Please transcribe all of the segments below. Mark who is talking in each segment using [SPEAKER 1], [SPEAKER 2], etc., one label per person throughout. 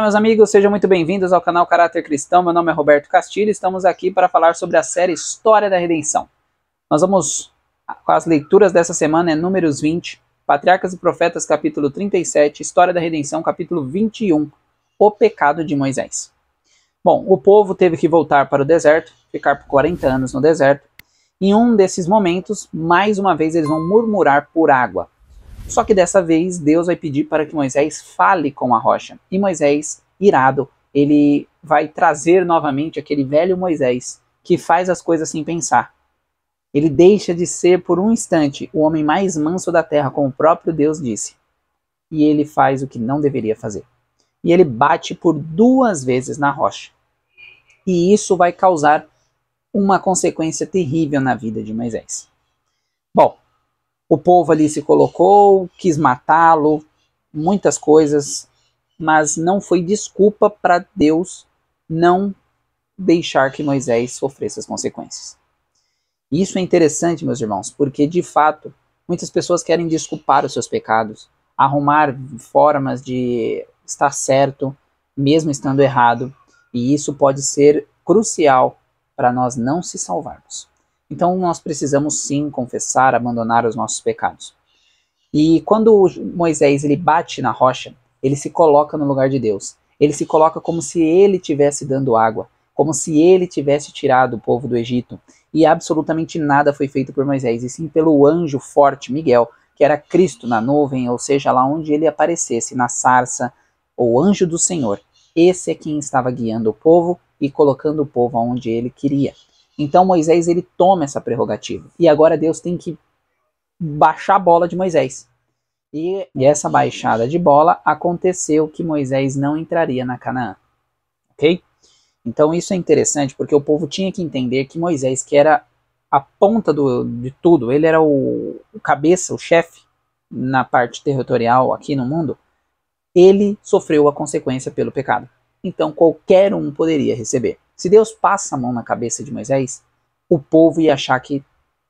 [SPEAKER 1] Olá meus amigos, sejam muito bem-vindos ao canal Caráter Cristão. Meu nome é Roberto Castilho e estamos aqui para falar sobre a série História da Redenção. Nós vamos, com as leituras dessa semana, Números 20, Patriarcas e Profetas, capítulo 37, História da Redenção, capítulo 21, O Pecado de Moisés. Bom, o povo teve que voltar para o deserto, ficar por 40 anos no deserto. Em um desses momentos, mais uma vez eles vão murmurar por água. Só que dessa vez Deus vai pedir para que Moisés fale com a rocha. E Moisés, irado, ele vai trazer novamente aquele velho Moisés que faz as coisas sem pensar. Ele deixa de ser por um instante o homem mais manso da terra, como o próprio Deus disse. E ele faz o que não deveria fazer. E ele bate por 2 vezes na rocha. E isso vai causar uma consequência terrível na vida de Moisés. Bom, o povo ali se colocou, quis matá-lo, muitas coisas, mas não foi desculpa para Deus não deixar que Moisés sofresse as consequências. Isso é interessante, meus irmãos, porque de fato, muitas pessoas querem desculpar os seus pecados, arrumar formas de estar certo, mesmo estando errado, e isso pode ser crucial para nós não se salvarmos. Então nós precisamos sim confessar, abandonar os nossos pecados. E quando Moisés ele bate na rocha, ele se coloca no lugar de Deus. Ele se coloca como se ele estivesse dando água, como se ele tivesse tirado o povo do Egito. E absolutamente nada foi feito por Moisés, e sim pelo anjo forte, Miguel, que era Cristo na nuvem, ou seja, lá onde ele aparecesse, na sarça, o anjo do Senhor. Esse é quem estava guiando o povo e colocando o povo aonde ele queria. Então Moisés ele toma essa prerrogativa. E agora Deus tem que baixar a bola de Moisés. E essa baixada de bola aconteceu que Moisés não entraria na Canaã. Ok? Então isso é interessante porque o povo tinha que entender que Moisés, que era a ponta de tudo, ele era o cabeça, o chefe na parte territorial aqui no mundo, ele sofreu a consequência pelo pecado. Então qualquer um poderia receber. Se Deus passa a mão na cabeça de Moisés, o povo ia achar que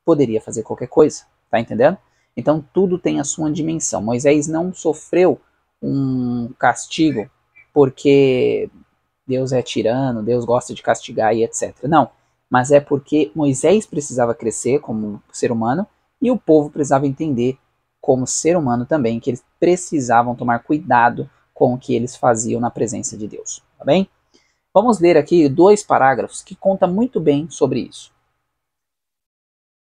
[SPEAKER 1] poderia fazer qualquer coisa, tá entendendo? Então tudo tem a sua dimensão. Moisés não sofreu um castigo porque Deus é tirano, Deus gosta de castigar e etc. Não, mas é porque Moisés precisava crescer como ser humano e o povo precisava entender como ser humano também que eles precisavam tomar cuidado com o que eles faziam na presença de Deus, tá bem? Vamos ler aqui 2 parágrafos que contam muito bem sobre isso.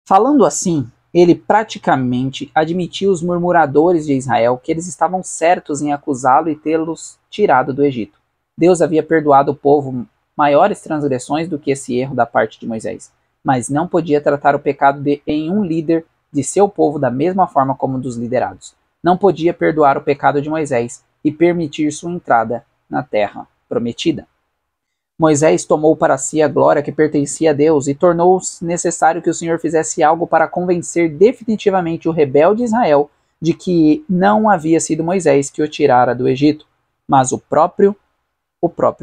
[SPEAKER 1] Falando assim, ele praticamente admitiu os murmuradores de Israel que eles estavam certos em acusá-lo e tê-los tirado do Egito. Deus havia perdoado o povo maiores transgressões do que esse erro da parte de Moisés, mas não podia tratar o pecado em um líder de seu povo da mesma forma como dos liderados. Não podia perdoar o pecado de Moisés e permitir sua entrada na terra prometida. Moisés tomou para si a glória que pertencia a Deus e tornou-se necessário que o Senhor fizesse algo para convencer definitivamente o rebelde Israel de que não havia sido Moisés que o tirara do Egito, mas o próprio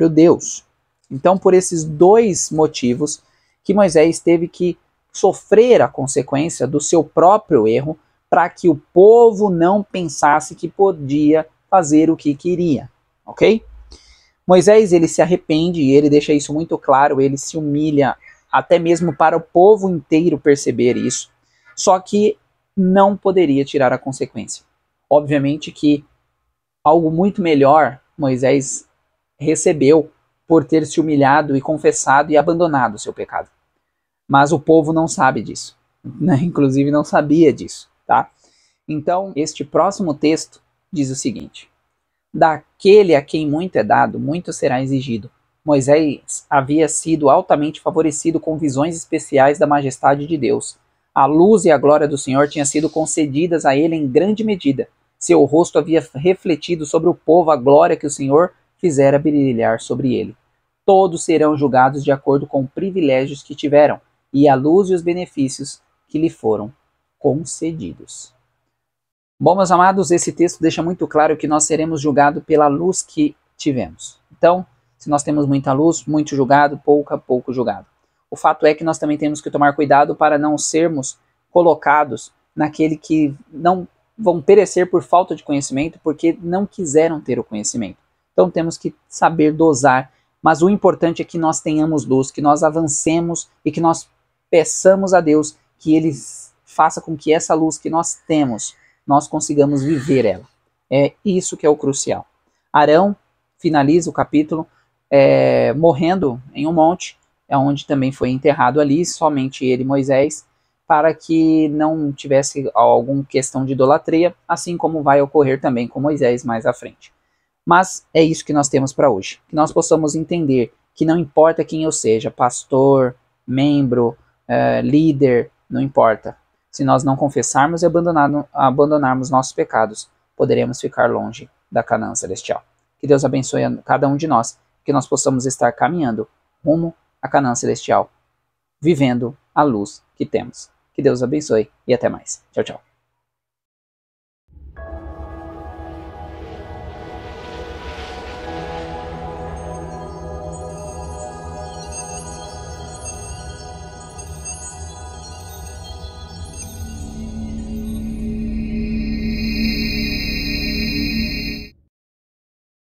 [SPEAKER 1] Deus. Então, por esses 2 motivos que Moisés teve que sofrer a consequência do seu próprio erro para que o povo não pensasse que podia fazer o que queria, ok? Moisés ele se arrepende e ele deixa isso muito claro, ele se humilha até mesmo para o povo inteiro perceber isso, só que não poderia tirar a consequência. Obviamente que algo muito melhor Moisés recebeu por ter se humilhado e confessado e abandonado o seu pecado. Mas o povo não sabe disso, né? Inclusive não sabia disso, tá? Então, este próximo texto diz o seguinte: daquele a quem muito é dado, muito será exigido. Moisés havia sido altamente favorecido com visões especiais da majestade de Deus. A luz e a glória do Senhor tinham sido concedidas a ele em grande medida. Seu rosto havia refletido sobre o povo a glória que o Senhor fizera brilhar sobre ele. Todos serão julgados de acordo com os privilégios que tiveram, e a luz e os benefícios que lhe foram concedidos. Bom, meus amados, esse texto deixa muito claro que nós seremos julgados pela luz que tivemos. Então, se nós temos muita luz, muito julgado, pouco julgado. O fato é que nós também temos que tomar cuidado para não sermos colocados naquele que não vão perecer por falta de conhecimento, porque não quiseram ter o conhecimento. Então temos que saber dosar, mas o importante é que nós tenhamos luz, que nós avancemos e que nós peçamos a Deus que Ele faça com que essa luz que nós temos, nós consigamos viver ela. É isso que é o crucial. Arão finaliza o capítulo morrendo em um monte, onde também foi enterrado ali, somente ele e Moisés, para que não tivesse alguma questão de idolatria, assim como vai ocorrer também com Moisés mais à frente. Mas é isso que nós temos para hoje. Que nós possamos entender que não importa quem eu seja, pastor, membro, líder, não importa. Se nós não confessarmos e abandonarmos nossos pecados, poderemos ficar longe da Canaã celestial. Que Deus abençoe a cada um de nós, que nós possamos estar caminhando rumo à Canaã celestial, vivendo a luz que temos. Que Deus abençoe e até mais. Tchau, tchau.